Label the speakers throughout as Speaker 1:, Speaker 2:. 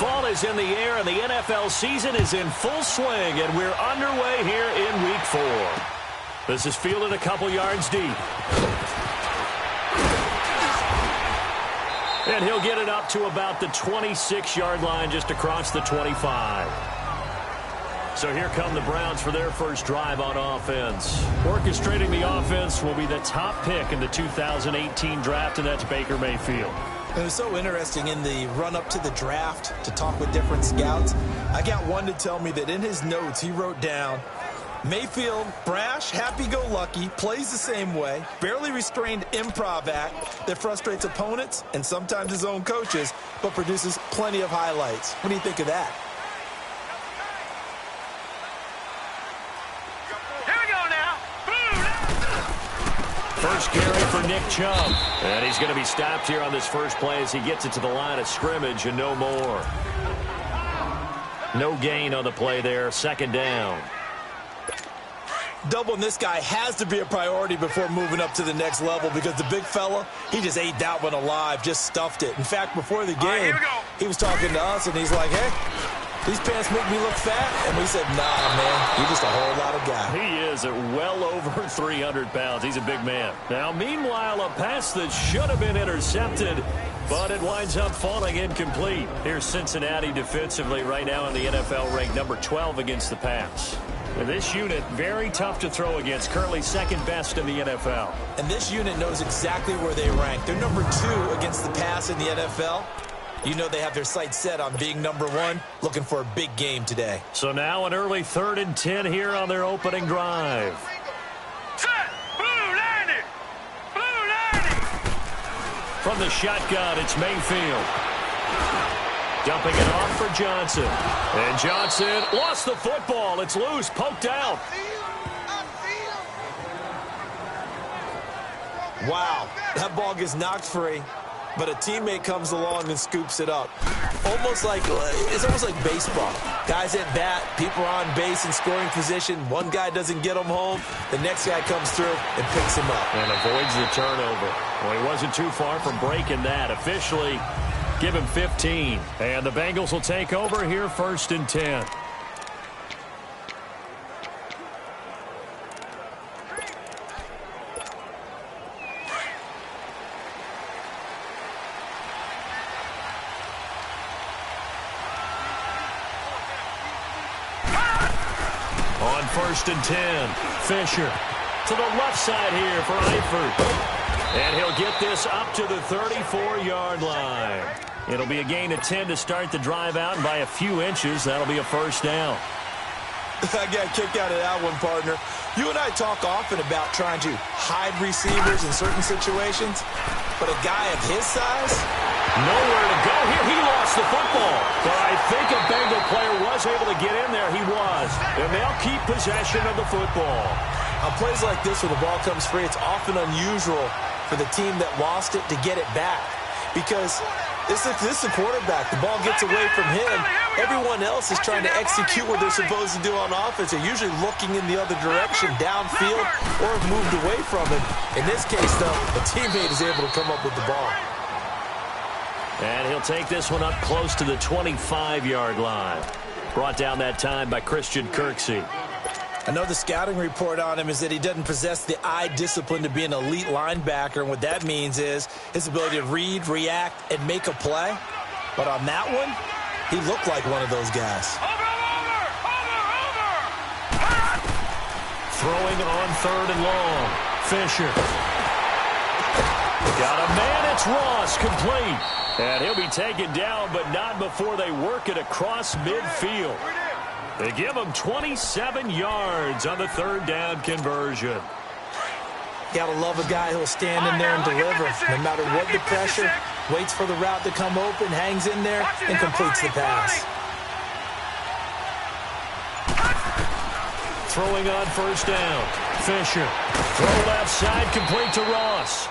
Speaker 1: Fall is in the air, and the NFL season is in full swing, and we're underway here in Week 4. This is fielded a couple yards deep. And he'll get it up to about the 26-yard line, just across the 25. So here come the Browns for their first drive on offense. Orchestrating the offense will be the top pick in the 2018 draft, and that's Baker Mayfield.
Speaker 2: It was so interesting in the run-up to the draft to talk with different scouts. I got one to tell me that in his notes he wrote down, Mayfield, brash, happy-go-lucky, plays the same way, barely restrained improv act that frustrates opponents and sometimes his own coaches, but produces plenty of highlights. What do you think of that?
Speaker 1: First carry for Nick Chubb. And he's going to be stopped here on this first play as he gets it to the line of scrimmage and no more. No gain on the play there. Second down.
Speaker 2: Doubling this guy has to be a priority before moving up to the next level because the big fella, he just ate that one alive, just stuffed it. In fact, before the game, he was talking to us, and he's like, hey, these pants make me look fat. And we said, nah, man, you're just a whole lot of guy.
Speaker 1: He is at well over 300 pounds. He's a big man. Now, meanwhile, a pass that should have been intercepted, but it winds up falling incomplete. Here's Cincinnati defensively right now in the NFL, ranked number 12 against the pass. And this unit, very tough to throw against, currently second best in the NFL.
Speaker 2: And this unit knows exactly where they rank. They're number 2 against the pass in the NFL. You know they have their sights set on being number 1, looking for a big game today.
Speaker 1: So now an early 3rd and 10 here on their opening drive.
Speaker 3: Set! Blue 90! Blue 90!
Speaker 1: From the shotgun, it's Mayfield. Dumping it off for Johnson. And Johnson lost the football. It's loose, poked out.
Speaker 2: Wow, that ball gets knocked free, but a teammate comes along and scoops it up. It's almost like baseball. Guys at bat, people are on base in scoring position. One guy doesn't get him home. The next guy comes through and picks him up.
Speaker 1: And avoids the turnover. Well, he wasn't too far from breaking that. Officially, give him 15. And the Bengals will take over here, 1st and 10. On 1st and 10, Fisher to the left side here for Eifert. And he'll get this up to the 34-yard line. It'll be a gain of 10 to start the drive out, and by a few inches, that'll be a first down.
Speaker 2: I got a kick out of that one, partner. You and I talk often about trying to hide receivers in certain situations, but a guy of his size?
Speaker 1: Nowhere to go here. He lost the football. But I think a Bengal player was able to get in there. He was. And they'll keep possession of the football.
Speaker 2: On plays like this where the ball comes free, it's often unusual for the team that lost it to get it back. Because this is the quarterback. The ball gets away from him. Everyone else is trying to execute what they're supposed to do on offense. They're usually looking in the other direction, downfield, or have moved away from him. In this case, though, a teammate is able to come up with the ball.
Speaker 1: And he'll take this one up close to the 25-yard line. Brought down that time by Christian Kirksey.
Speaker 2: I know the scouting report on him is that he doesn't possess the eye discipline to be an elite linebacker, and what that means is his ability to read, react, and make a play. But on that one, he looked like one of those guys.
Speaker 1: Throwing on 3rd and long. Fisher. Got a man, it's Ross, complete. And he'll be taken down, but not before they work it across midfield. They give him 27 yards on the 3rd down conversion.
Speaker 2: Gotta love a guy who'll stand in there and deliver. No matter what the pressure, waits for the route to come open, hangs in there, and completes the pass.
Speaker 1: Throwing on 1st down. Fisher. Throw left side, complete to Ross.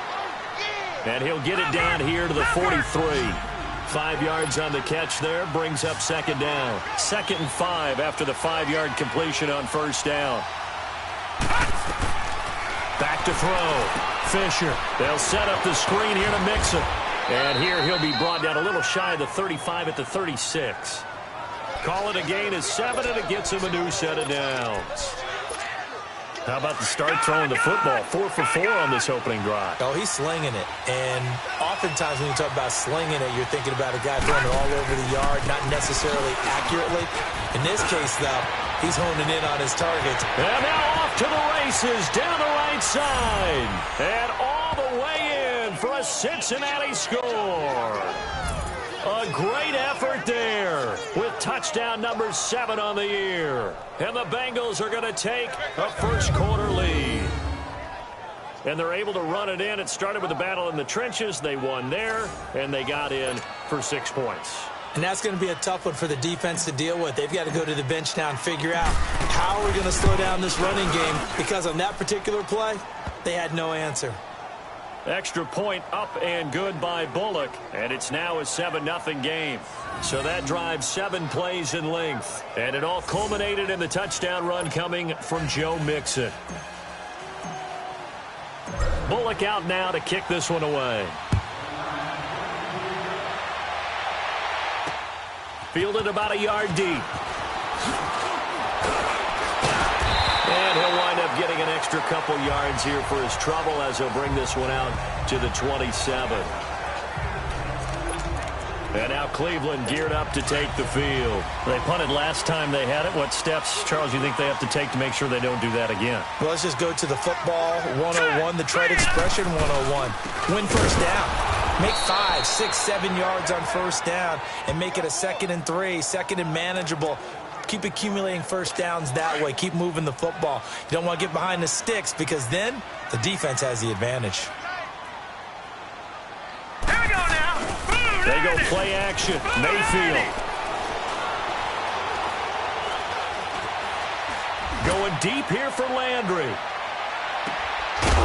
Speaker 1: And he'll get it down here to the 43. 5 yards on the catch there, brings up 2nd down. 2nd and 5 after the 5-yard completion on 1st down. Back to throw. Fisher. They'll set up the screen here to Mixon. And here he'll be brought down a little shy of the 35 at the 36. Call it a gain of 7, and it gets him a new set of downs. How about the start throwing the football? 4 for 4 on this opening drive.
Speaker 2: Oh, he's slinging it. And oftentimes when you talk about slinging it, you're thinking about a guy throwing it all over the yard, not necessarily accurately. In this case, though, he's honing in on his targets.
Speaker 1: And now off to the races down the right side. And all the way in for a Cincinnati score. A great effort there with touchdown number 7 on the year. And the Bengals are going to take a first-quarter lead. And they're able to run it in. It started with a battle in the trenches. They won there, and they got in for 6 points.
Speaker 2: And that's going to be a tough one for the defense to deal with. They've got to go to the bench now and figure out how are we going to slow down this running game, because on that particular play, they had no answer.
Speaker 1: Extra point up and good by Bullock, and it's now a 7-0 game. So that drives 7 plays in length, and it all culminated in the touchdown run coming from Joe Mixon. Bullock out now to kick this one away. Fielded about a yard deep. And he'll wind up getting an extra couple yards here for his trouble as he'll bring this one out to the 27. And now Cleveland geared up to take the field. They punted last time they had it. What steps, Charles, you think they have to take to make sure they don't do that again?
Speaker 2: Well, let's just go to the football 101, the trade expression 101. Win first down. Make 5, 6, 7 yards on first down and make it a 2nd and 3, 2nd and manageable. Keep accumulating first downs that way. Keep moving the football. You don't want to get behind the sticks, because then the defense has the advantage.
Speaker 3: Here we go now.
Speaker 1: They go play action. Mayfield. Going deep here for Landry.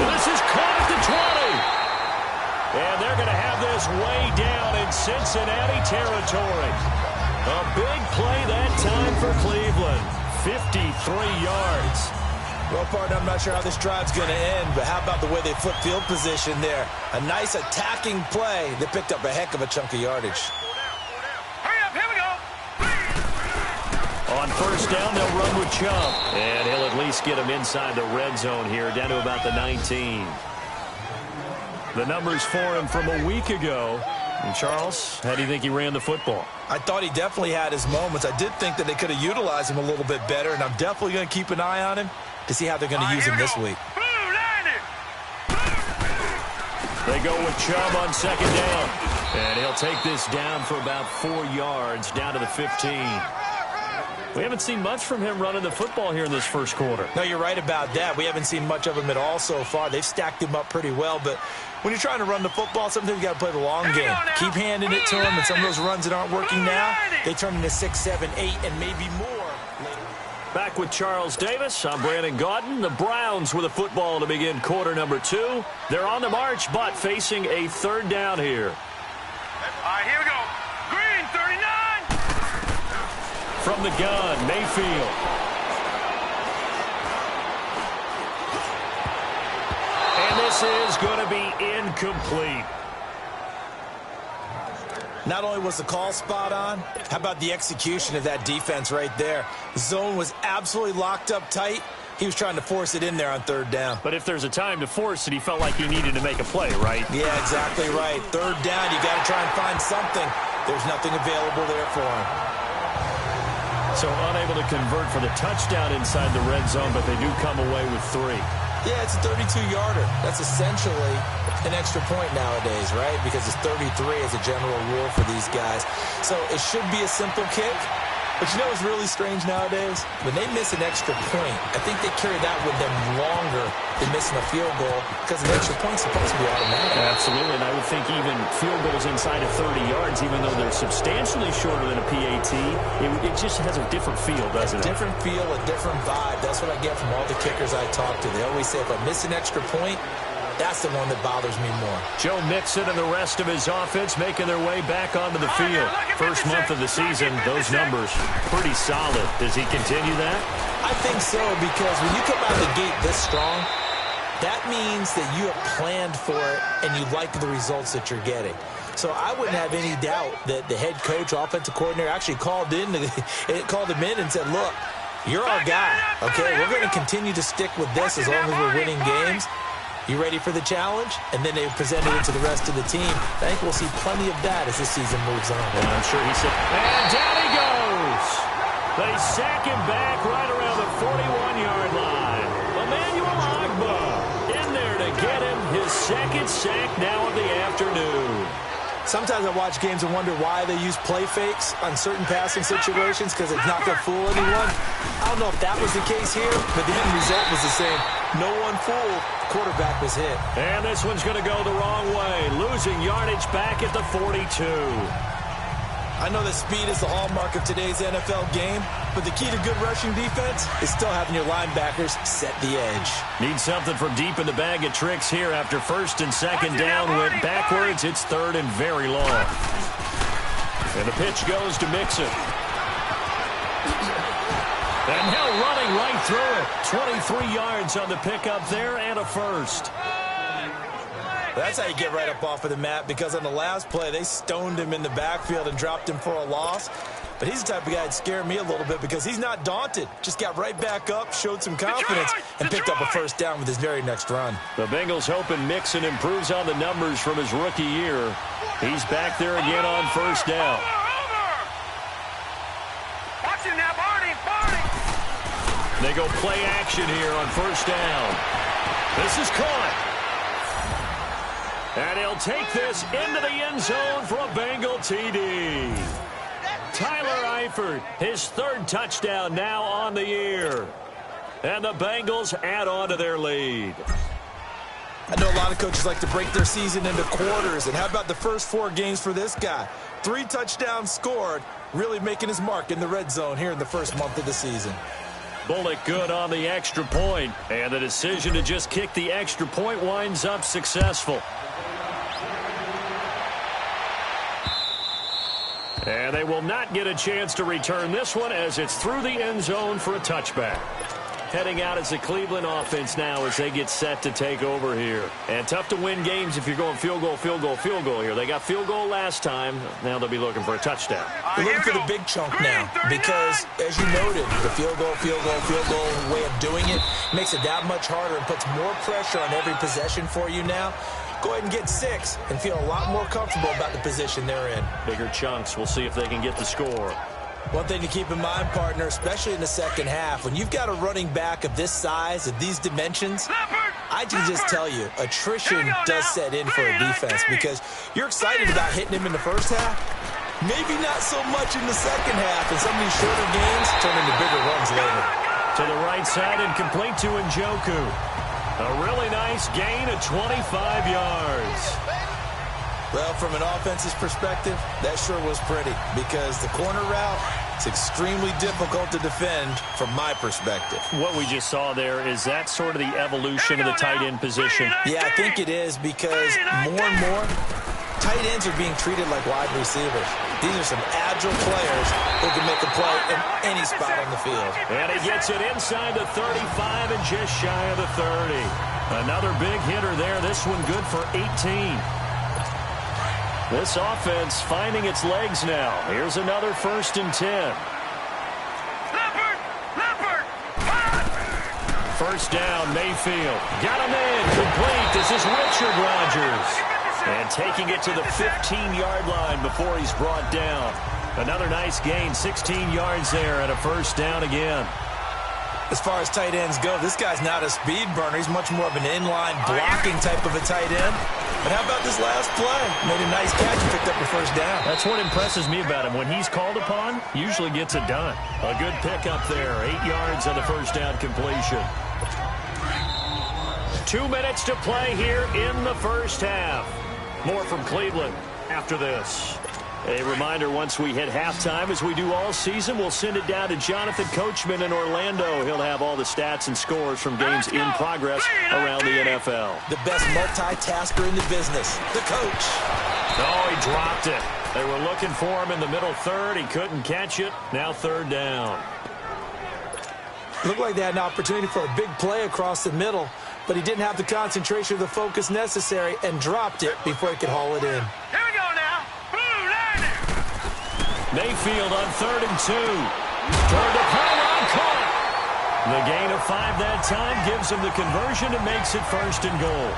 Speaker 1: This is caught at the 20. And they're going to have this way down in Cincinnati territory. A big play that time for Cleveland. 53 yards.
Speaker 2: Well, partner, I'm not sure how this drive's going to end, but how about the way they flip field position there? A nice attacking play. They picked up a heck of a chunk of yardage.
Speaker 3: Hurry up, here we go.
Speaker 1: On first down, they'll run with Chubb. And he'll at least get him inside the red zone here, down to about the 19. The numbers for him from a week ago. And Charles, how do you think he ran the football?
Speaker 2: I thought he definitely had his moments. I did think that they could have utilized him a little bit better, and I'm definitely going to keep an eye on him to see how they're going to use him this week.
Speaker 1: They go with Chubb on second down. And he'll take this down for about 4 yards, down to the 15. We haven't seen much from him running the football here in this first quarter.
Speaker 2: No, you're right about that. We haven't seen much of him at all so far. They've stacked him up pretty well, but when you're trying to run the football, sometimes you got to play the long game. Keep handing it to him, and some of those runs that aren't working now, they turn into 6, 7, 8, and maybe more later.
Speaker 1: Back with Charles Davis. I'm Brandon Gaudin. The Browns with a football to begin quarter number 2. They're on the march, but facing a third down here.
Speaker 3: All right, here we go. Green, 39.
Speaker 1: From the gun, Mayfield. And this is going to be incomplete.
Speaker 2: Not only was the call spot on, how about the execution of that defense right there? The zone was absolutely locked up tight. He was trying to force it in there on third down.
Speaker 1: But if there's a time to force it, he felt like he needed to make a play, right?
Speaker 2: Yeah, exactly right. Third down, you got to try and find something. There's nothing available there for him.
Speaker 1: So unable to convert for the touchdown inside the red zone, but they do come away with 3.
Speaker 2: Yeah, it's a 32-yarder. That's essentially an extra point nowadays, right? Because it's 33 as a general rule for these guys. So it should be a simple kick. But you know what's really strange nowadays? When they miss an extra point, I think they carry that with them longer than missing a field goal, because an extra point's supposed to be automatic.
Speaker 1: Absolutely, and I would think even field goals inside of 30 yards, even though they're substantially shorter than a PAT, it just has a different feel, doesn't it?
Speaker 2: A different feel, a different vibe. That's what I get from all the kickers I talk to. They always say, if I miss an extra point, that's the one that bothers me more.
Speaker 1: Joe Mixon and the rest of his offense making their way back onto the field. First month of the season, those numbers pretty solid. Does he continue that?
Speaker 2: I think so, because when you come out the gate this strong, that means that you have planned for it and you like the results that you're getting. So I wouldn't have any doubt that the head coach, offensive coordinator, actually called him in and said, look, you're our guy, okay? We're going to continue to stick with this as long as we're winning games. You ready for the challenge? And then they presented it to the rest of the team. I think we'll see plenty of that as the season moves on.
Speaker 1: And I'm sure he said, and down he goes. They sack him back right around the 41-yard line. Emmanuel Agba in there to get him his second sack now of the afternoon.
Speaker 2: Sometimes I watch games and wonder why they use play fakes on certain passing situations because it's not going to fool anyone. I don't know if that was the case here, but the end result was the same. No one fooled. The quarterback was hit.
Speaker 1: And this one's going to go the wrong way, losing yardage back at the 42.
Speaker 2: I know that speed is the hallmark of today's NFL game, but the key to good rushing defense is still having your linebackers set the edge.
Speaker 1: Need something from deep in the bag of tricks here after first and second down went backwards. It's third and very long. And the pitch goes to Mixon. And now running right through it. 23 yards on the pickup there and a first.
Speaker 2: That's how you get right up off of the mat, because on the last play, they stoned him in the backfield and dropped him for a loss. But he's the type of guy that scared me a little bit because he's not daunted. Just got right back up, showed some confidence, and picked up a first down with his very next run.
Speaker 1: The Bengals hoping Mixon improves on the numbers from his rookie year. He's back there again on first down.
Speaker 3: Watch him now, Barney.
Speaker 1: They go play action here on first down. This is caught. And he'll take this into the end zone for a Bengal TD. Tyler Eifert, his third touchdown now on the year. And the Bengals add on to their lead.
Speaker 2: I know a lot of coaches like to break their season into quarters. And how about the first 4 games for this guy? 3 touchdowns scored, really making his mark in the red zone here in the first month of the season.
Speaker 1: Bullock good on the extra point. And the decision to just kick the extra point winds up successful. And they will not get a chance to return this one as it's through the end zone for a touchback. Heading out as the Cleveland offense now as they get set to take over here. And tough to win games if you're going field goal here. They got field goal last time. Now they'll be looking for a touchdown.
Speaker 2: They're looking for the big chunk now because, as you noted, the field goal way of doing it makes it that much harder and puts more pressure on every possession for you now. Go ahead and get 6 and feel a lot more comfortable about the position they're in.
Speaker 1: Bigger chunks. We'll see if they can get the score.
Speaker 2: One thing to keep in mind, partner, especially in the second half, when you've got a running back of this size, of these dimensions, I can just tell you, attrition does set in for a defense because you're excited about hitting him in the first half. Maybe not so much in the second half, and some of these shorter games turn into bigger runs later.
Speaker 1: To the right side and complete to Njoku. A really nice gain of 25 yards.
Speaker 2: Well, from an offense's perspective, that sure was pretty because the corner route is extremely difficult to defend from my perspective.
Speaker 1: What we just saw there, is that sort of the evolution of the tight end position?
Speaker 2: Yeah, I think it is because more and more, tight ends are being treated like wide receivers. These are some agile players who can make a play in any spot on the field.
Speaker 1: And he gets it inside the 35 and just shy of the 30. Another big hitter there. This one good for 18. This offense finding its legs now. Here's another 1st and 10. First down, Mayfield. Got him in. Complete. This is Richard Rodgers. And taking it to the 15-yard line before he's brought down. Another nice gain, 16 yards there and a first down again.
Speaker 2: As far as tight ends go, this guy's not a speed burner. He's much more of an inline blocking type of a tight end. But how about this last play? Made a nice catch and picked up a first down.
Speaker 1: That's what impresses me about him. When he's called upon, usually gets it done. A good pickup there. 8 yards on the first down completion. 2 minutes to play here in the first half. More from Cleveland after this. A reminder, once we hit halftime, as we do all season, we'll send it down to Jonathan Coachman in Orlando. He'll have all the stats and scores from games in progress around the NFL.
Speaker 2: The best multitasker in the business, the coach.
Speaker 1: Oh, he dropped it. They were looking for him in the middle third. He couldn't catch it. Now 3rd down.
Speaker 2: Looked like they had an opportunity for a big play across the middle, but he didn't have the concentration or the focus necessary and dropped it before he could haul it in.
Speaker 3: Here we go now.
Speaker 1: Mayfield on 3rd and 2. Toward the pylon, caught. The gain of 5 that time gives him the conversion and makes it 1st and goal.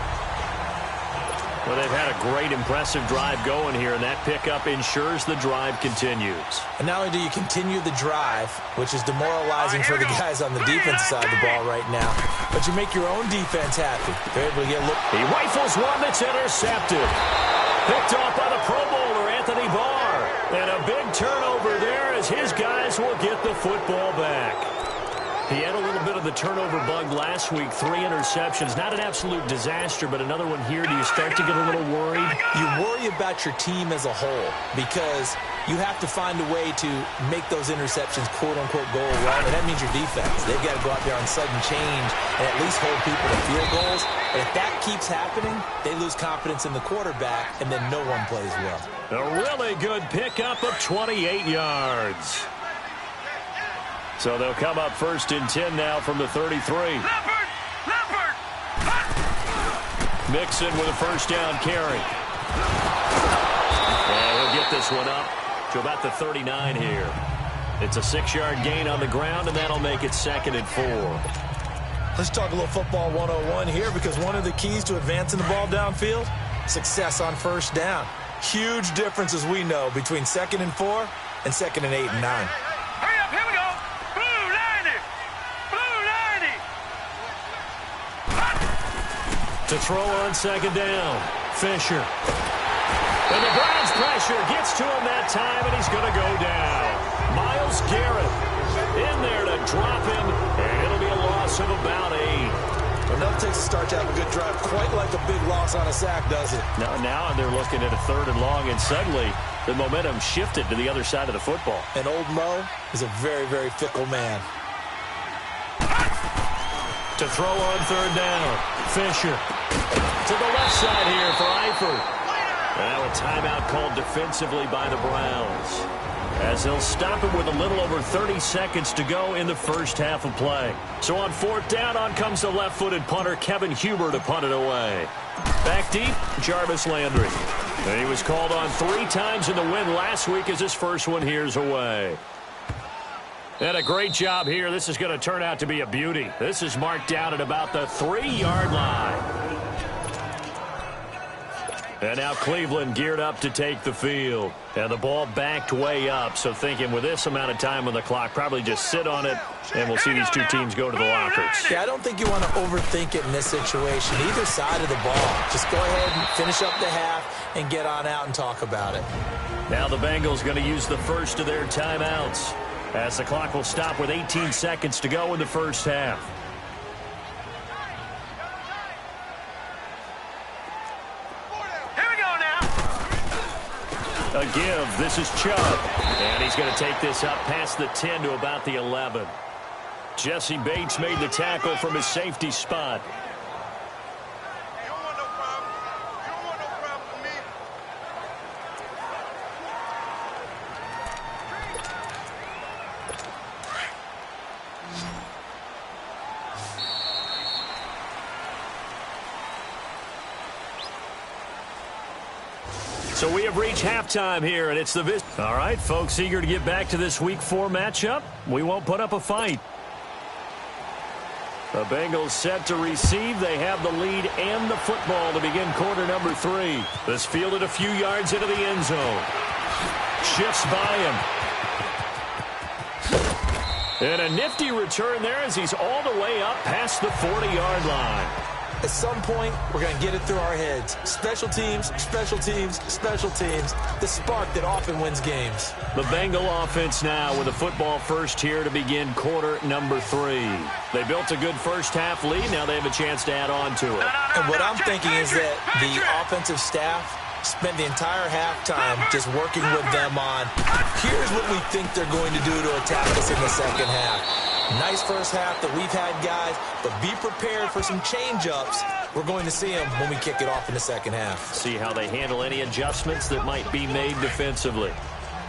Speaker 1: Well, they've had a great, impressive drive going here, and that pickup ensures the drive continues.
Speaker 2: And not only do you continue the drive, which is demoralizing for the guys on the defense side of the ball right now, but you make your own defense happy. They're able to get a look.
Speaker 1: He rifles one that's intercepted. Picked off by the Pro Bowler, Anthony Barr. And a big turnover there as his guys will get the football back. He had a little bit of the turnover bug last week, 3 interceptions. Not an absolute disaster, but another one here. Do you start to get a little worried?
Speaker 2: You worry about your team as a whole because you have to find a way to make those interceptions, quote-unquote, go away, and that means your defense. They've got to go out there on sudden change and at least hold people to field goals. And if that keeps happening, they lose confidence in the quarterback, and then no one plays well.
Speaker 1: A really good pickup of 28 yards. So they'll come up 1st and 10 now from the 33.
Speaker 3: Leopard!
Speaker 1: Mixon with a 1st down carry. And he'll get this one up to about the 39 here. It's a 6-yard gain on the ground, and that'll make it 2nd and 4.
Speaker 2: Let's talk a little football 101 here because one of the keys to advancing the ball downfield, success on 1st down. Huge difference, as we know, between 2nd and 4 and 2nd and 8 and 9.
Speaker 3: Hurry up, here we go. Blue 90. Blue 90.
Speaker 1: To throw on 2nd down, Fisher. And the Browns pressure gets to him that time, and he's going to go down. Myles Garrett in there to drop him, and it'll be a loss of about 8.
Speaker 2: Enough takes a start to have a good drive, quite like a big loss on a sack, does it?
Speaker 1: Now they're looking at a 3rd and long, and suddenly the momentum shifted to the other side of the football.
Speaker 2: And old Mo is a very, very fickle man.
Speaker 1: To throw on 3rd down, Fisher. To the left side here for Eifert. Now a timeout called defensively by the Browns, as they'll stop him with a little over 30 seconds to go in the 1st half of play. So on 4th down, on comes the left-footed punter, Kevin Huber, to punt it away. Back deep, Jarvis Landry. And he was called on 3 times in the win last week as his first one here's away. And a great job here. This is going to turn out to be a beauty. This is marked down at about the 3-yard line. And now Cleveland geared up to take the field. And the ball backed way up. So thinking with this amount of time on the clock, probably just sit on it, and we'll see these two teams go to the lockers.
Speaker 2: Yeah, I don't think you want to overthink it in this situation. Either side of the ball. Just go ahead and finish up the half and get on out and talk about it.
Speaker 1: Now the Bengals going to use the first of their timeouts, as the clock will stop with 18 seconds to go in the 1st half. A give. This is Chubb. And he's going to take this up past the 10 to about the 11. Jesse Bates made the tackle from his safety spot.
Speaker 3: You don't want no problem. You don't want no problem with me.
Speaker 1: So we have reached halftime here, and it's the visit. All right, folks, eager to get back to this Week 4 matchup. We won't put up a fight. The Bengals set to receive. They have the lead and the football to begin quarter number 3. This fielded a few yards into the end zone. Shifts by him. And a nifty return there as he's all the way up past the 40-yard line.
Speaker 2: At some point, we're going to get it through our heads. Special teams, special teams, special teams. The spark that often wins games.
Speaker 1: The Bengal offense now with a football first here to begin quarter number 3. They built a good first half lead. Now they have a chance to add on to it.
Speaker 2: And what I'm thinking is that the offensive staff spent the entire halftime just working with them on, here's what we think they're going to do to attack us in the second half. Nice first half that we've had, guys, but be prepared for some change-ups. We're going to see them when we kick it off in the second half.
Speaker 1: See how they handle any adjustments that might be made defensively.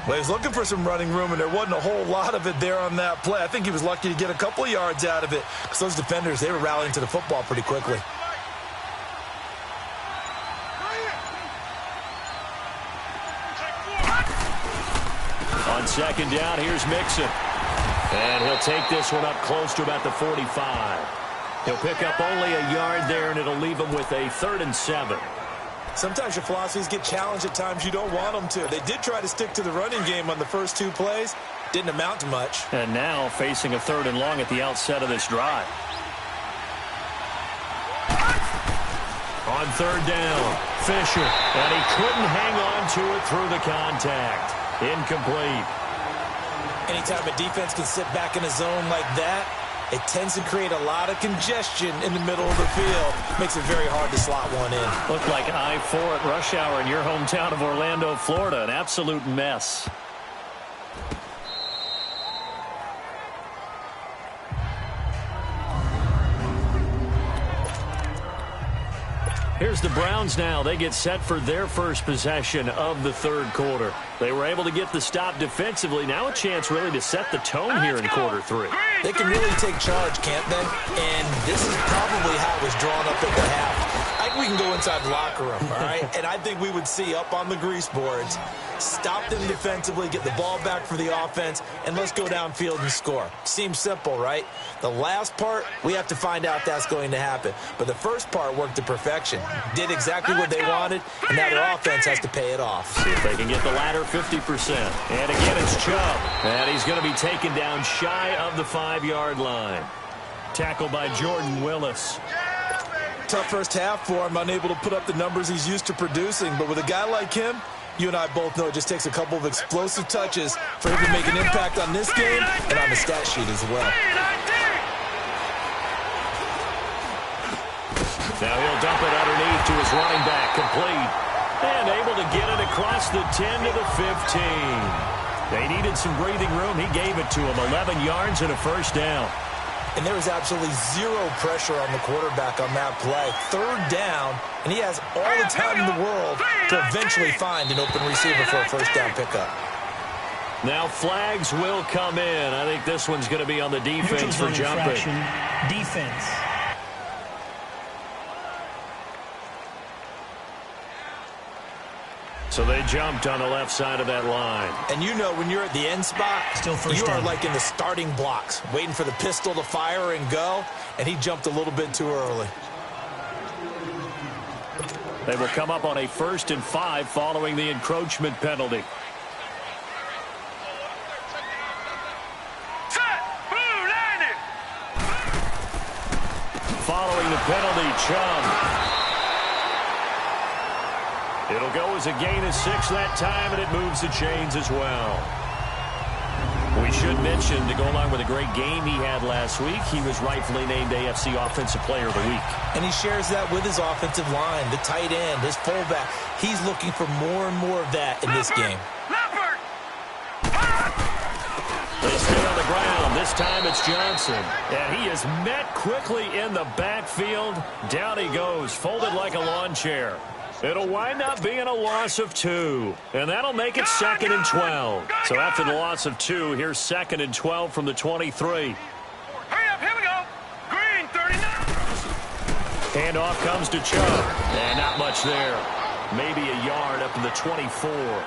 Speaker 2: Well, he's looking for some running room, and there wasn't a whole lot of it there on that play. I think he was lucky to get a couple of yards out of it because those defenders, they were rallying to the football pretty quickly.
Speaker 1: On On second down, here's Mixon. And he'll take this one up close to about the 45. He'll pick up only a yard there, and it'll leave him with a 3rd and 7.
Speaker 2: Sometimes your philosophies get challenged at times you don't want them to. They did try to stick to the running game on the first 2 plays. Didn't amount to much.
Speaker 1: And now facing a 3rd and long at the outset of this drive. On 3rd down, Fisher. And he couldn't hang on to it through the contact. Incomplete.
Speaker 2: Anytime a defense can sit back in a zone like that, it tends to create a lot of congestion in the middle of the field. Makes it very hard to slot one in.
Speaker 1: Looked like I-4 at rush hour in your hometown of Orlando, Florida. An absolute mess. Here's the Browns now. They get set for their first possession of the 3rd quarter. They were able to get the stop defensively. Now a chance really to set the tone here in quarter 3.
Speaker 2: They can really take charge, can't they? And this is probably how it was drawn up at the half. I think we can go inside the locker room, all right? And I think we would see up on the grease boards, stop them defensively, get the ball back for the offense, and let's go downfield and score. Seems simple, right? The last part, we have to find out that's going to happen. But the first part worked to perfection. Did exactly what they wanted, and now their offense has to pay it off.
Speaker 1: See if they can get the latter 50%. And again, it's Chubb. And he's going to be taken down shy of the 5-yard line. Tackled by Jordan Willis.
Speaker 2: Tough first half for him, unable to put up the numbers he's used to producing. But with a guy like him, you and I both know it just takes a couple of explosive touches for him to make an impact on this game and on the stat sheet as well.
Speaker 1: Now he'll dump it underneath to his running back, complete. And able to get it across the 10 to the 15. They needed some breathing room. He gave it to him. 11 yards and a first down.
Speaker 2: And there was absolutely zero pressure on the quarterback on that play. 3rd down, and he has all the time in the world to eventually find an open receiver for a first down pickup.
Speaker 1: Now flags will come in. I think this one's going to be on the defense for jumping.
Speaker 4: Defense.
Speaker 1: So they jumped on the left side of that line.
Speaker 2: And you know when you're at the end spot, you are like in the starting blocks, waiting for the pistol to fire and go, and he jumped a little bit too early.
Speaker 1: They will come up on a 1st and 5 following the encroachment penalty. Following the penalty, Chubb. It'll go as a gain of 6 that time, and it moves the chains as well. We should mention, to go along with a great game he had last week, he was rightfully named AFC Offensive Player of the Week.
Speaker 2: And he shares that with his offensive line, the tight end, his fullback. He's looking for more and more of that in this game.
Speaker 1: They stay on the ground. This time it's Johnson. And he is met quickly in the backfield. Down he goes, folded like a lawn chair. It'll wind up being a loss of 2. And that'll make it 2nd and 12. So after the loss of 2, here's 2nd and 12 from the 23.
Speaker 3: Hurry up, here we go. Green, 39.
Speaker 1: Handoff comes to Chubb. And not much there. Maybe a yard up to the 24.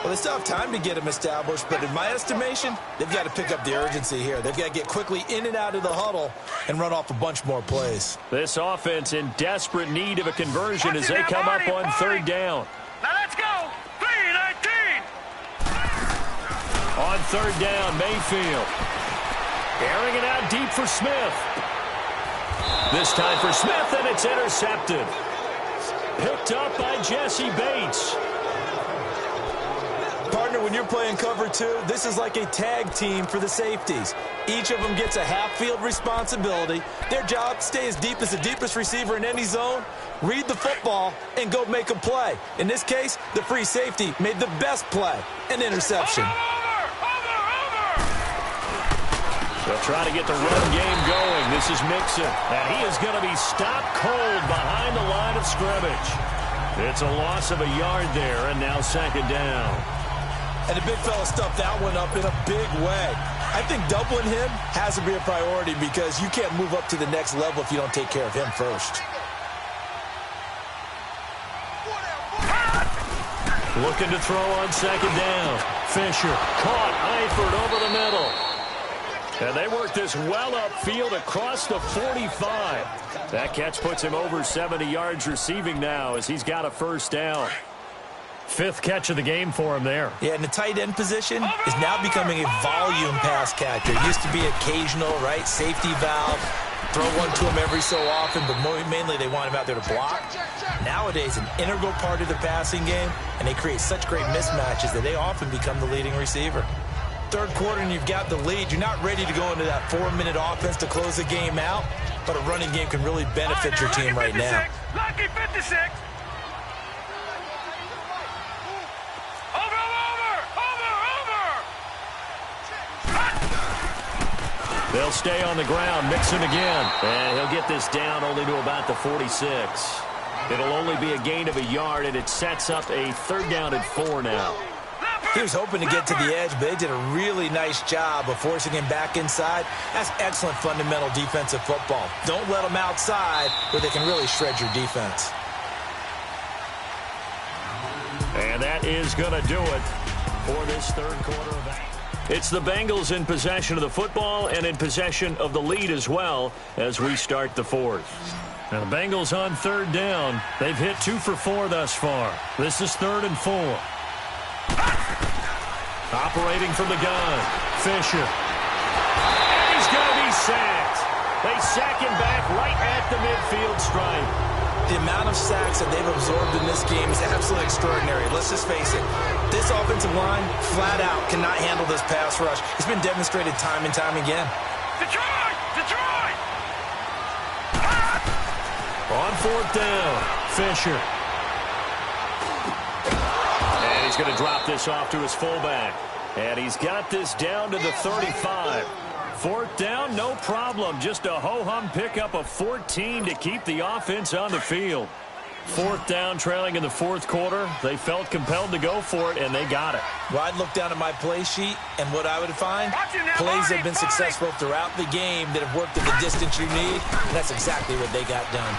Speaker 2: Well, they still have time to get him established, but in my estimation, they've got to pick up the urgency here. They've got to get quickly in and out of the huddle and run off a bunch more plays.
Speaker 1: This offense in desperate need of a conversion as they come up on 3rd down.
Speaker 3: Now let's go. 3-19.
Speaker 1: On 3rd down, Mayfield. Airing it out deep for Smith. This time for Smith, and it's intercepted. Picked up by Jesse Bates.
Speaker 2: Partner, when you're playing cover 2, this is like a tag team for the safeties. Each of them gets a half-field responsibility. Their job, stay as deep as the deepest receiver in any zone, read the football, and go make a play. In this case, the free safety made the best play, an interception.
Speaker 1: They'll try to get the run game going. This is Mixon, and he is going to be stopped cold behind the line of scrimmage. It's a loss of a yard there, and now 2nd down.
Speaker 2: And the big fella stuffed that one up in a big way. I think doubling him has to be a priority because you can't move up to the next level if you don't take care of him first.
Speaker 1: Looking to throw on second down. Fisher caught Eifert over the middle. And they work this well upfield across the 45. That catch puts him over 70 yards receiving now as he's got a first down. Fifth catch of the game for him there.
Speaker 2: Yeah, and the tight end position is now becoming a volume pass catcher. It used to be occasional, right? Safety valve. Throw one to him every so often, but mainly they want him out there to block. Nowadays, an integral part of the passing game, and they create such great mismatches that they often become the leading receiver. Third quarter and you've got the lead. You're not ready to go into that 4-minute offense to close the game out, but a running game can really benefit your team right now.
Speaker 3: Lucky 56.
Speaker 1: They'll stay on the ground. Mixon again. And he'll get this down only to about the 46. It'll only be a gain of a yard, and it sets up a 3rd down and 4 now.
Speaker 2: He was hoping to get to the edge, but they did a really nice job of forcing him back inside. That's excellent fundamental defensive football. Don't let them outside where they can really shred your defense.
Speaker 1: And that is going to do it for this third quarter of action. It's the Bengals in possession of the football and in possession of the lead as well as we start the fourth. Now the Bengals on 3rd down. They've hit 2 for 4 thus far. This is 3rd and 4. Operating from the gun. Fisher. And he's going to be sacked. They sack him back right at the midfield stripe.
Speaker 2: The amount of sacks that they've absorbed in this game is absolutely extraordinary. Let's just face it. This offensive line, flat out, cannot handle this pass rush. It's been demonstrated time and time again.
Speaker 3: Detroit! Detroit!
Speaker 1: On 4th down, Fisher. And he's going to drop this off to his fullback. And he's got this down to the 35. 4th down, no problem. Just a ho-hum pickup of 14 to keep the offense on the field. 4th down, trailing in the 4th quarter. They felt compelled to go for it, and they got it.
Speaker 2: Well, I'd look down at my play sheet, and what I would find, plays have been successful throughout the game that have worked at the distance you need, and that's exactly what they got done.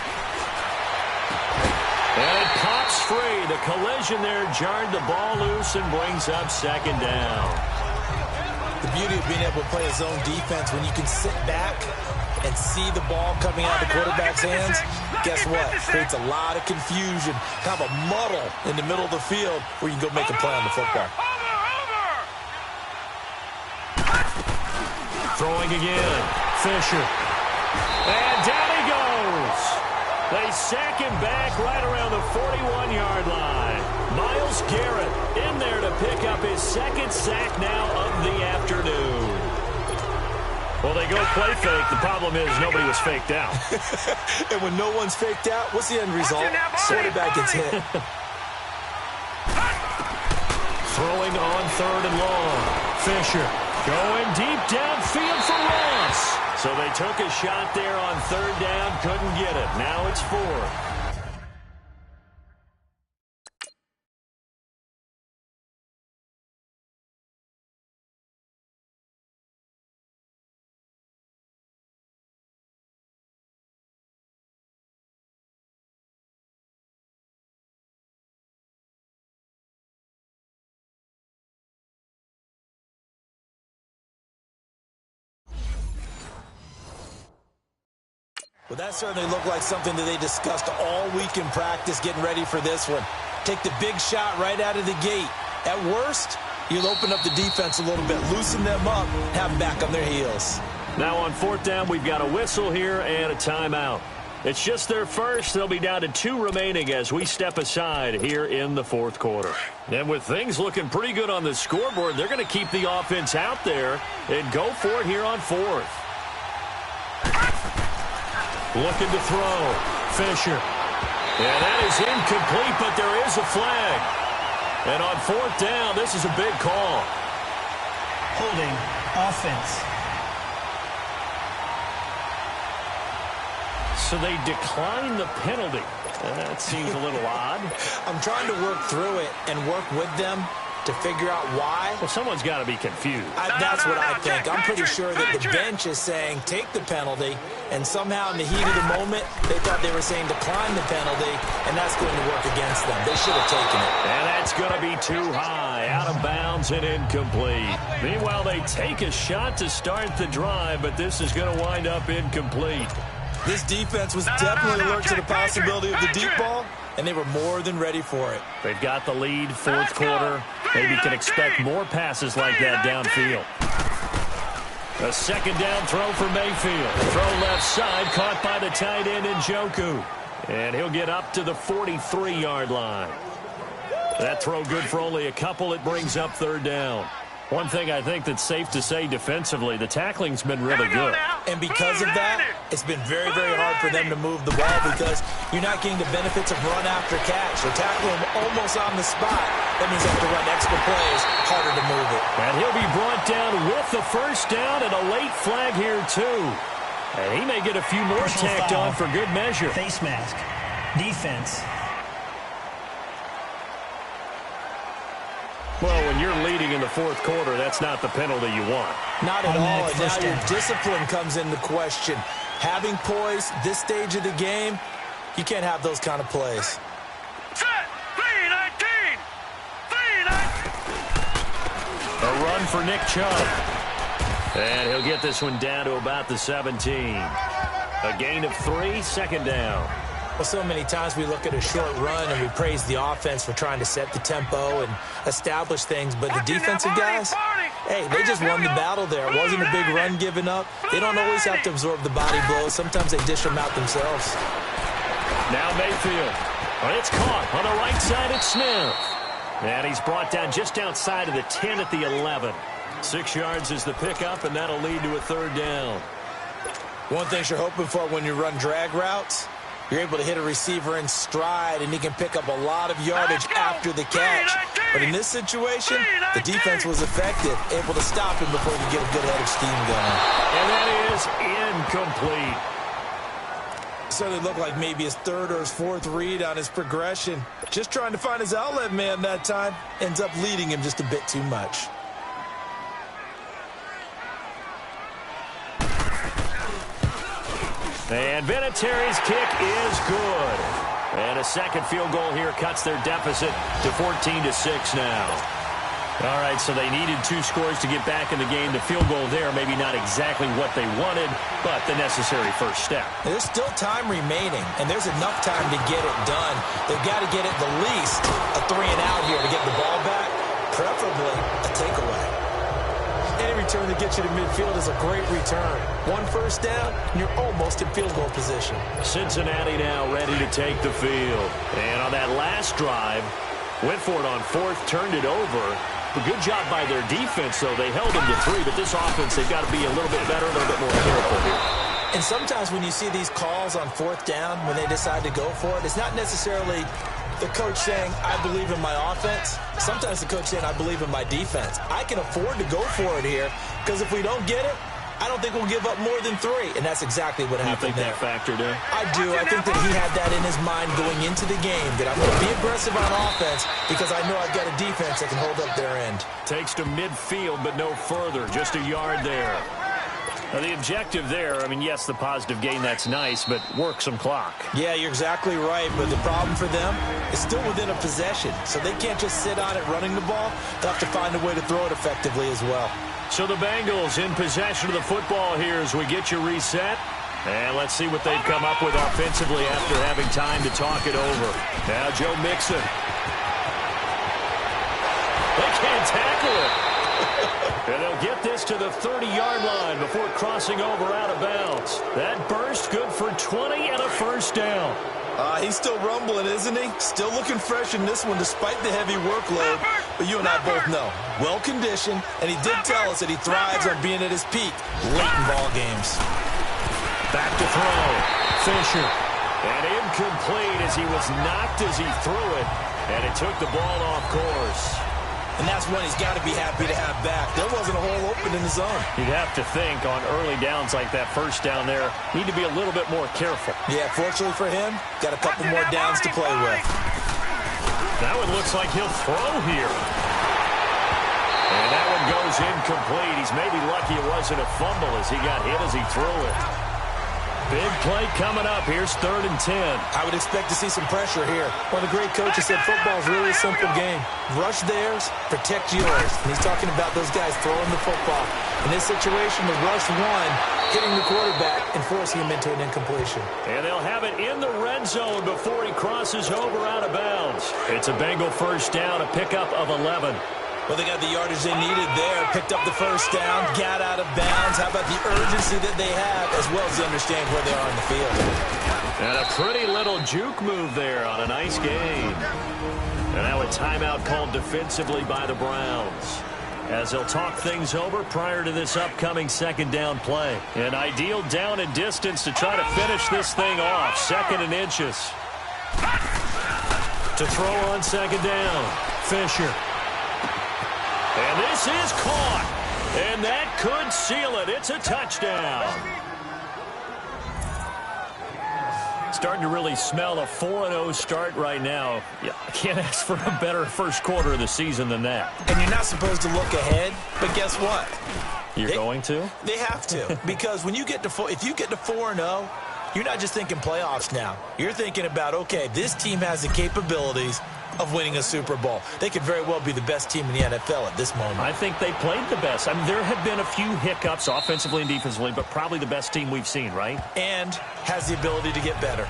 Speaker 1: And it pops free. The collision there jarred the ball loose and brings up 2nd down.
Speaker 2: The beauty of being able to play a zone defense when you can sit back and see the ball coming out of the quarterback's hands, guess what? Creates a lot of confusion, kind of a muddle in the middle of the field where you can go make a play on the football.
Speaker 1: Throwing again. Fisher. And down he goes. They sack him back right around the 41-yard line. Myles Garrett in there to pick up his 2nd sack now of the afternoon. Well, they go play fake. The problem is nobody was faked out.
Speaker 2: And when no one's faked out, what's the end result? Quarterback gets hit.
Speaker 1: Throwing on 3rd and long. Fisher going deep downfield for Ross. So they took a shot there on 3rd down, couldn't get it. Now it's 4th.
Speaker 2: Well, that certainly looked like something that they discussed all week in practice getting ready for this one. Take the big shot right out of the gate. At worst, you'll open up the defense a little bit, loosen them up, have them back on their heels.
Speaker 1: Now on 4th down, we've got a whistle here and a timeout. It's just their first. They'll be down to 2 remaining as we step aside here in the 4th quarter. And with things looking pretty good on the scoreboard, they're going to keep the offense out there and go for it here on 4th. Looking to throw. Fisher. And that is incomplete, but there is a flag. And on 4th down, this is a big call.
Speaker 4: Holding offense.
Speaker 1: So they decline the penalty. That seems a little odd.
Speaker 2: I'm trying to work through it and work with them. to figure out why.
Speaker 1: Well, someone's got to be confused.
Speaker 2: That's what I think. I'm pretty sure that the bench is saying take the penalty, and somehow in the heat of the moment, they thought they were saying decline the penalty, and that's going to work against them. They should have taken it.
Speaker 1: And that's going to be too high, out of bounds and incomplete. Meanwhile, they take a shot to start the drive, but this is going to wind up incomplete.
Speaker 2: This defense was definitely alert to the possibility of the deep ball, and they were more than ready for it.
Speaker 1: They've got the lead, fourth quarter. Maybe can expect more passes like that downfield. A second down throw for Mayfield. Throw left side, caught by the tight end Njoku. And he'll get up to the 43-yard line. That throw good for only a couple. It brings up third down. One thing I think that's safe to say defensively, the tackling's been really good.
Speaker 2: And because of that, it's been very, very hard for them to move the ball because you're not getting the benefits of run after catch. They're tackling him almost on the spot. That means they have to run extra plays, harder to move it.
Speaker 1: And he'll be brought down with the first down and a late flag here, too. And he may get a few more tacked on for good measure.
Speaker 4: Face mask. Defense.
Speaker 1: Well, when you're leading in the fourth quarter, that's not the penalty you want.
Speaker 2: Not at all, and now your discipline comes into question. Having poise this stage of the game, you can't have those kind of plays.
Speaker 3: Set, 3-19.
Speaker 1: A run for Nick Chubb. And he'll get this one down to about the 17. A gain of 3, second down.
Speaker 2: Well, so many times we look at a short run and we praise the offense for trying to set the tempo and establish things, but the defensive guys, hey, they just won the battle there. It wasn't a big run given up. They don't always have to absorb the body blows. Sometimes they dish them out themselves.
Speaker 1: Now Mayfield. Well, it's caught on the right side. It's Smith. And he's brought down just outside of the 10 at the 11. 6 yards is the pickup, and that'll lead to a third down.
Speaker 2: One thing you're hoping for when you run drag routes, you're able to hit a receiver in stride, and he can pick up a lot of yardage after the catch. But in this situation, the defense was effective, able to stop him before he could get a good head of steam going.
Speaker 1: And that is incomplete.
Speaker 2: Certainly looked like maybe his third or his fourth read on his progression. Just trying to find his outlet man that time. Ends up leading him just a bit too much.
Speaker 1: And Vinatieri's kick is good. And a second field goal here cuts their deficit to 14-6 now. All right, so they needed 2 scores to get back in the game. The field goal there, maybe not exactly what they wanted, but the necessary first step.
Speaker 2: There's still time remaining, and there's enough time to get it done. They've got to get at the least a 3-and-out here to get the ball back, preferably a takeaway. Any return that gets you to midfield is a great return. 1 first down, and you're almost in field goal position.
Speaker 1: Cincinnati now ready to take the field. And on that last drive, went for it on 4th, turned it over. A good job by their defense, though. They held them to 3, but this offense, they've got to be a little bit better, a little bit more careful here.
Speaker 2: And sometimes when you see these calls on 4th down, when they decide to go for it, it's not necessarily the coach saying, I believe in my offense. Sometimes the coach saying, I believe in my defense. I can afford to go for it here because if we don't get it, I don't think we'll give up more than 3. And that's exactly what happened there.
Speaker 1: You think that factored in?
Speaker 2: I do. I think that he had that in his mind going into the game, that I'm going to be aggressive on offense because I know I've got a defense that can hold up their end.
Speaker 1: Takes to midfield, but no further. Just a yard there. Now, the objective there, I mean, yes, the positive gain, that's nice, but work some clock.
Speaker 2: Yeah, you're exactly right, but the problem for them is still within a possession, so they can't just sit on it running the ball. They'll have to find a way to throw it effectively as well.
Speaker 1: So the Bengals in possession of the football here as we get you reset. And let's see what they've come up with offensively after having time to talk it over. Now Joe Mixon. They can't tackle it. And they'll get this to the 30-yard line before crossing over out of bounds. That burst good for 20 and a first down.
Speaker 2: He's still rumbling, isn't he? Still looking fresh in this one despite the heavy workload. But you and I both know, well-conditioned, and he did tell us that he thrives on being at his peak late in ball games.
Speaker 1: Back to throw. Fisher. And incomplete as he was knocked as he threw it. And it took the ball off course.
Speaker 2: And that's one he's got to be happy to have back. There wasn't a hole open in the zone.
Speaker 1: You'd have to think on early downs like that first down there, need to be a little bit more careful.
Speaker 2: Yeah, fortunately for him, got a couple more downs to play with.
Speaker 1: That one looks like he'll throw here. And that one goes incomplete. He's maybe lucky it wasn't a fumble as he got hit as he threw it. Big play coming up. Here's 3rd and 10.
Speaker 2: I would expect to see some pressure here. One of the great coaches said football is really a simple game. Rush theirs, protect yours. And he's talking about those guys throwing the football. In this situation, the rush one, hitting the quarterback and forcing him into an incompletion.
Speaker 1: And they'll have it in the red zone before he crosses over out of bounds. It's a Bengal first down, a pickup of 11.
Speaker 2: Well, they got the yardage they needed there, picked up the first down, got out of bounds. How about the urgency that they have, as well as they understand where they are on the field.
Speaker 1: And a pretty little juke move there on a nice gain. And now a timeout called defensively by the Browns, as they'll talk things over prior to this upcoming 2nd down play. An ideal down and distance to try to finish this thing off. 2nd and inches. To throw on 2nd down. Fisher. And this is caught. And that could seal it. It's a touchdown. Starting to really smell a 4-0 start right now. Yeah, I can't ask for a better first quarter of the season than that.
Speaker 2: And you're not supposed to look ahead, but guess what?
Speaker 1: You're going to?
Speaker 2: They have to. Because when you get to if you get to 4-0, you're not just thinking playoffs now. You're thinking about, okay, this team has the capabilities of winning a Super Bowl. They could very well be the best team in the NFL at this moment.
Speaker 1: I think they played the best. I mean, there have been a few hiccups offensively and defensively, but probably the best team we've seen, right?
Speaker 2: And has the ability to get better.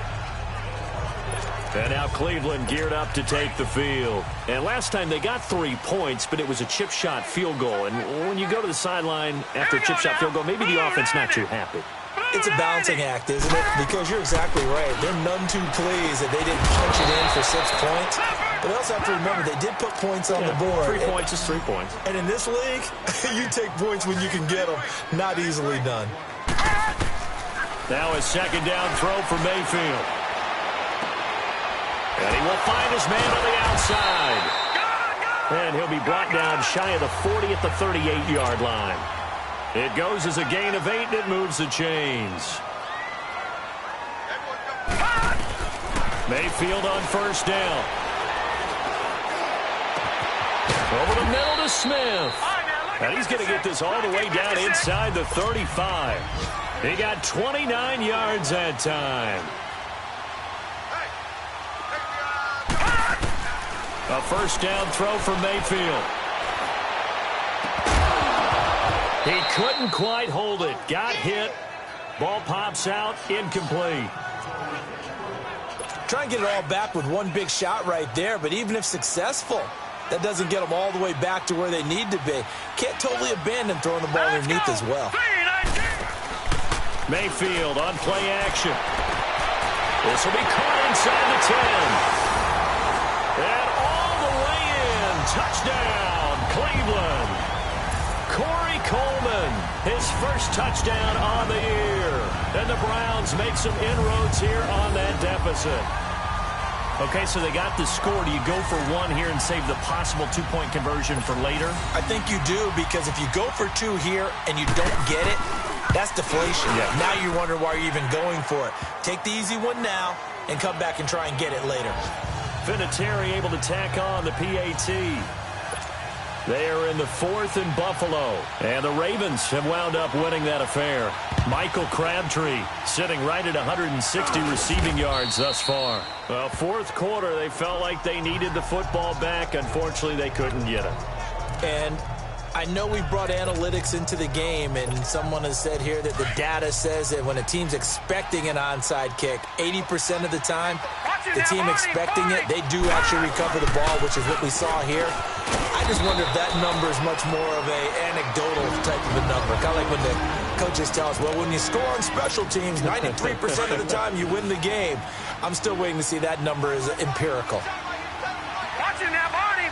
Speaker 1: And now Cleveland geared up to take the field. And last time they got 3 points, but it was a chip shot field goal. And when you go to the sideline after a chip shot field goal, maybe the offense not too happy.
Speaker 2: It's a balancing act, isn't it? Because you're exactly right. They're none too pleased that they didn't punch it in for 6 points. But they also have to remember they did put points on the board.
Speaker 1: 3 points is 3 points.
Speaker 2: And in this league, you take points when you can get them. Not easily done.
Speaker 1: Now a 2nd down throw for Mayfield. And he will find his man on the outside. And he'll be brought down shy of the 40 at the 38-yard line. It goes as a gain of 8, and it moves the chains. Mayfield on first down. Over the middle to Smith. And he's going to get this all the way down inside the 35. He got 29 yards that time. A first down throw for Mayfield. He couldn't quite hold it. Got hit. Ball pops out. Incomplete.
Speaker 2: Try and get it all back with one big shot right there, but even if successful, that doesn't get them all the way back to where they need to be. Can't totally abandon throwing the ball underneath as well.
Speaker 1: Mayfield on play action. This will be caught inside the 10. And all the way in. Touchdown, Cleveland. Corey Coleman, his first touchdown on the year. And the Browns make some inroads here on that deficit. Okay, so they got the score. Do you go for 1 here and save the possible 2-point conversion for later?
Speaker 2: I think you do, because if you go for 2 here and you don't get it, that's deflation.
Speaker 1: Yeah.
Speaker 2: Now you're wondering why you're even going for it. Take the easy one now and come back and try and get it later.
Speaker 1: Vinatieri able to tack on the PAT. They are in the 4th in Buffalo. And the Ravens have wound up winning that affair. Michael Crabtree sitting right at 160 receiving yards thus far. Well, 4th quarter, they felt like they needed the football back. Unfortunately, they couldn't get it.
Speaker 2: And I know we brought analytics into the game, and someone has said here that the data says that when a team's expecting an onside kick, 80% of the time, the team expecting it, they do actually recover the ball, which is what we saw here. I just wonder if that number is much more of an anecdotal type of a number. Kind of like when the coaches tell us, well, when you score on special teams, 93% of the time you win the game. I'm still waiting to see that number is empirical.
Speaker 3: Watch it now, Barney.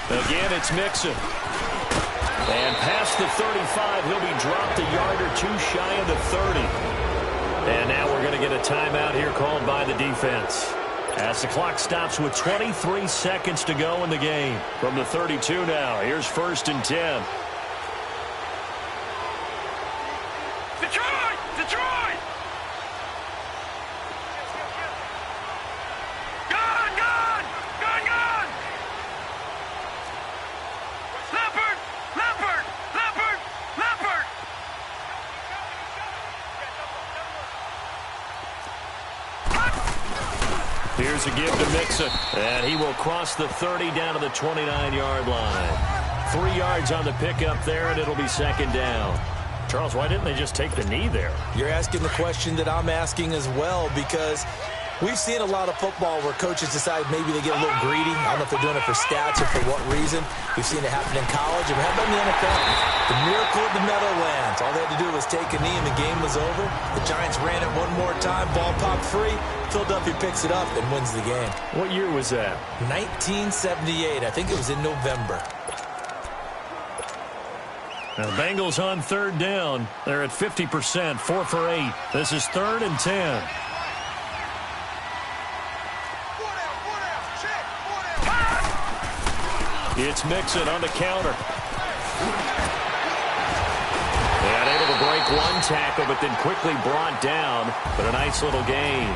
Speaker 1: Again, it's Mixon. And past the 35, he'll be dropped a yard or 2 shy of the 30. And now we're going to get a timeout here called by the defense, as the clock stops with 23 seconds to go in the game. From the 32 now, here's 1st and 10.
Speaker 3: Detroit! Detroit! Gun!
Speaker 1: Here's a give to Mixon. And he will cross the 30 down to the 29-yard line. 3 yards on the pickup there, and it'll be second down. Charles, why didn't they just take the knee there?
Speaker 2: You're asking the question that I'm asking as well, because we've seen a lot of football where coaches decide maybe they get a little greedy. I don't know if they're doing it for stats or for what reason. We've seen it happen in college, and how about in the NFL? The miracle of the Meadowlands. All they had to do was take a knee, and the game was over. The Giants ran it one more time. Ball popped free. Philadelphia picks it up and wins the game.
Speaker 1: What year was that?
Speaker 2: 1978. I think it was in November.
Speaker 1: Now, Bengals on third down. They're at 50%, 4 for 8. This is 3rd and 10. It's Mixon on the counter. And able to break one tackle, but then quickly brought down. But a nice little gain.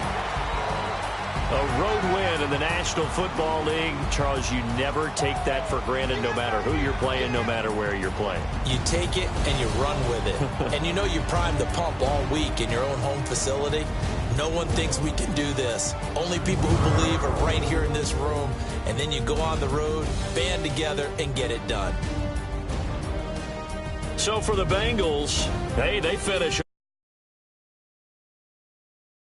Speaker 1: A road win in the National Football League. Charles, you never take that for granted, no matter who you're playing, no matter where you're playing.
Speaker 2: You take it and you run with it. And you know you primed the pump all week in your own home facility. No one thinks we can do this. Only people who believe are right here in this room. And then you go on the road, band together, and get it done.
Speaker 1: So for the Bengals, hey, they finish